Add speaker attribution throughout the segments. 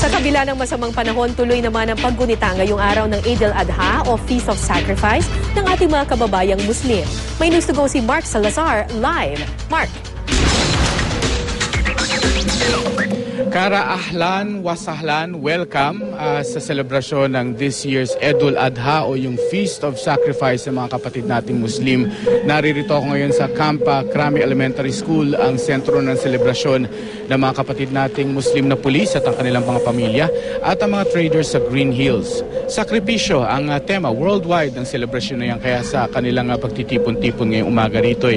Speaker 1: Sa kabila ng masamang panahon, tuloy naman ang paggunita ngayong araw ng Eid al-Adha o Feast of Sacrifice ng ating mga kababayang Muslim. May news to go si Mark Salazar live. Mark.
Speaker 2: Kara, ahlan, wasahlan, welcome sa selebrasyon ng this year's Eid al-Adha o yung Feast of Sacrifice ng mga kapatid nating Muslim. Naririto ako ngayon sa Camp Crame Elementary School, ang sentro ng selebrasyon ng mga kapatid nating Muslim na pulis at ang kanilang mga pamilya at ang mga traders sa Green Hills. Sakripisyo ang tema worldwide ng selebrasyon na yan, kaya sa kanilang pagtitipon-tipon ngayong umaga rito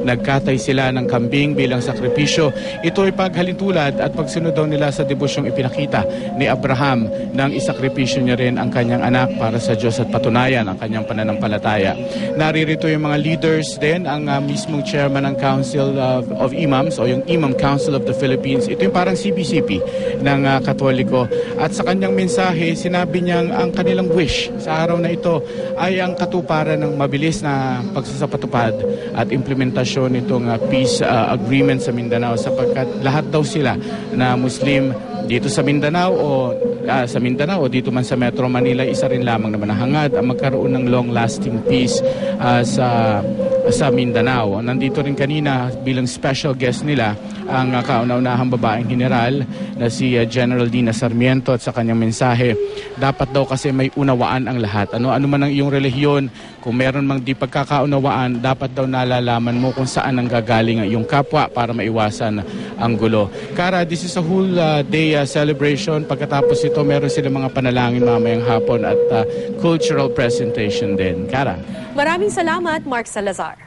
Speaker 2: nagkatay sila ng kambing bilang sakripisyo. Ito ay paghalintulad at pagsunod daw nila sa debusyong ipinakita ni Abraham nang isakripisyo niya rin ang kanyang anak para sa Diyos at patunayan ang kanyang pananampalataya. Naririto yung mga leaders din, ang mismong chairman ng Council of Imams o yung Imam Council of the Philippines. Ito yung parang CBCP ng Katoliko. At sa kanyang mensahe, sinabi niyang ang kanilang wish sa araw na ito ay ang katuparan ng mabilis na pagsasapatupad at implementasyon nitong peace agreement sa Mindanao, sapagkat lahat daw sila na Muslim dito sa Mindanao o dito man sa Metro Manila, isa rin lamang naman hangad ang magkaroon ng long-lasting peace sa Mindanao. Nandito rin kanina bilang special guest nila ang kauna-unahang babaeng general na si General Dina Sarmiento, at sa kanyang mensahe, dapat daw kasi may unawaan ang lahat. Ano man ang iyong relihiyon, kung meron mang di pagkakaunawaan, dapat daw nalalaman mo kung saan ang gagaling ang iyong kapwa para maiwasan ang gulo. Kara, this is a whole day celebration. Pagkatapos ito, meron sila mga panalangin mamayang hapon at cultural presentation din. Kara.
Speaker 1: Maraming salamat, Mark Salazar.